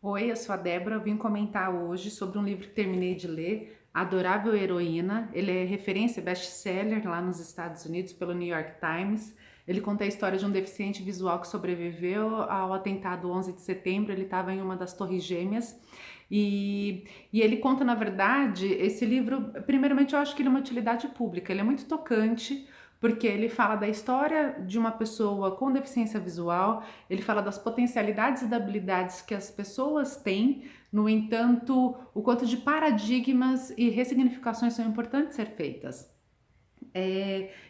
Oi, eu sou a Débora, eu vim comentar hoje sobre um livro que terminei de ler, Adorável Heroína. Ele é referência best-seller lá nos Estados Unidos pelo New York Times. Ele conta a história de um deficiente visual que sobreviveu ao atentado 11 de setembro. Ele estava em uma das Torres Gêmeas e ele conta, na verdade, esse livro, primeiramente eu acho que ele é uma utilidade pública, ele é muito tocante, porque ele fala da história de uma pessoa com deficiência visual, ele fala das potencialidades e das habilidades que as pessoas têm, no entanto, o quanto de paradigmas e ressignificações são importantes ser feitas.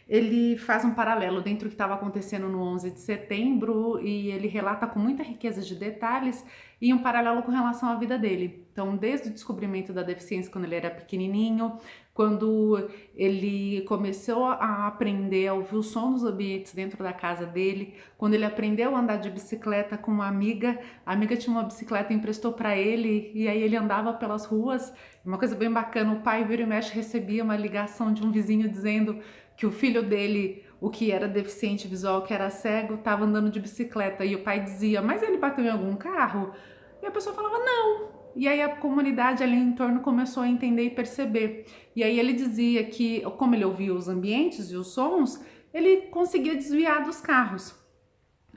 Ele faz um paralelo dentro do que estava acontecendo no 11 de setembro e ele relata com muita riqueza de detalhes e um paralelo com relação à vida dele. Então, desde o descobrimento da deficiência quando ele era pequenininho, quando ele começou a aprender a ouvir o som dos ambientes dentro da casa dele, quando ele aprendeu a andar de bicicleta com uma amiga, a amiga tinha uma bicicleta e emprestou para ele e aí ele andava pelas ruas. Uma coisa bem bacana, o pai vira e mexe recebia uma ligação de um vizinho dizendo que o filho dele, o que era deficiente visual, que era cego, estava andando de bicicleta e o pai dizia, mas ele bateu em algum carro? E a pessoa falava, não. E aí a comunidade ali em torno começou a entender e perceber. E aí ele dizia que, como ele ouvia os ambientes e os sons, ele conseguia desviar dos carros.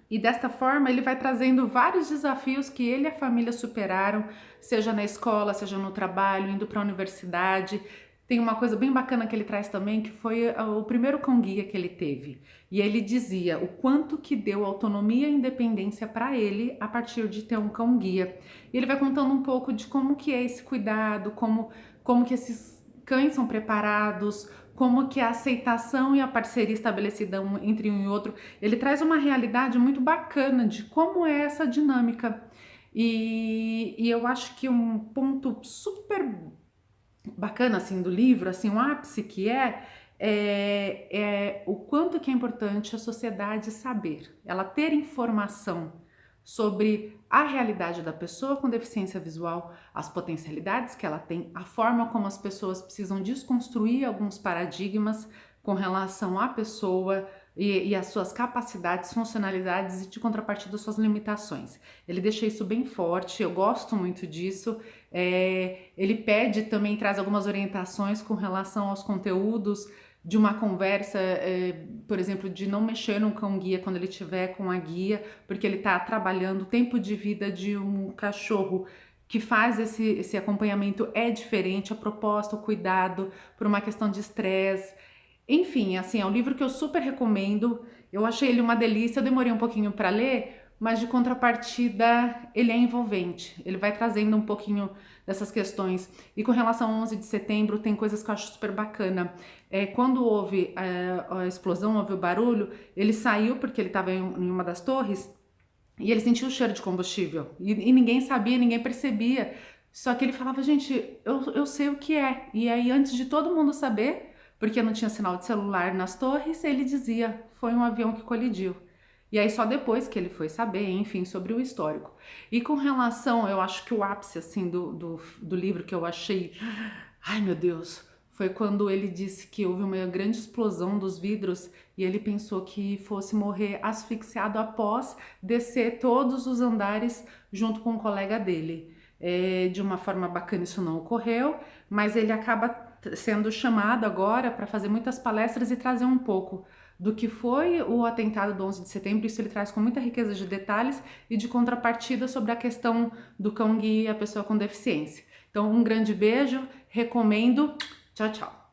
E desta forma ele vai trazendo vários desafios que ele e a família superaram, seja na escola, seja no trabalho, indo para a universidade. Tem uma coisa bem bacana que ele traz também, que foi o primeiro cão-guia que ele teve. E ele dizia o quanto que deu autonomia e independência para ele a partir de ter um cão-guia. E ele vai contando um pouco de como que é esse cuidado, como que esses cães são preparados, como que a aceitação e a parceria estabelecida entre um e outro, ele traz uma realidade muito bacana de como é essa dinâmica. E eu acho que um ponto super bacana assim do livro, assim, um ápice que é o quanto que é importante a sociedade saber, ela ter informação sobre a realidade da pessoa com deficiência visual, as potencialidades que ela tem, a forma como as pessoas precisam desconstruir alguns paradigmas com relação à pessoa e as suas capacidades, funcionalidades e de contrapartida suas limitações. Ele deixa isso bem forte, eu gosto muito disso. Ele pede também, traz algumas orientações com relação aos conteúdos de uma conversa, por exemplo, de não mexer no cão-guia quando ele estiver com a guia, porque ele está trabalhando o tempo de vida de um cachorro que faz esse acompanhamento é diferente, a proposta, o cuidado, por uma questão de estresse. Enfim, assim, é um livro que eu super recomendo, eu achei ele uma delícia, eu demorei um pouquinho para ler, mas de contrapartida ele é envolvente, ele vai trazendo um pouquinho dessas questões. E com relação ao 11 de setembro, tem coisas que eu acho super bacana. Quando houve a explosão, houve o barulho, ele saiu porque ele estava em uma das torres e ele sentiu o cheiro de combustível. E ninguém sabia, ninguém percebia. Só que ele falava, gente, eu sei o que é. E aí, antes de todo mundo saber, porque não tinha sinal de celular nas torres, ele dizia, foi um avião que colidiu. E aí só depois que ele foi saber, enfim, sobre o histórico. E com relação, eu acho que o ápice, assim, do livro que eu achei, ai meu Deus, foi quando ele disse que houve uma grande explosão dos vidros e ele pensou que fosse morrer asfixiado após descer todos os andares junto com um colega dele. De uma forma bacana isso não ocorreu, mas ele acaba sendo chamado agora para fazer muitas palestras e trazer um pouco do que foi o atentado do 11 de setembro, isso ele traz com muita riqueza de detalhes e de contrapartida sobre a questão do cão-guia e a pessoa com deficiência. Então, um grande beijo, recomendo, tchau, tchau.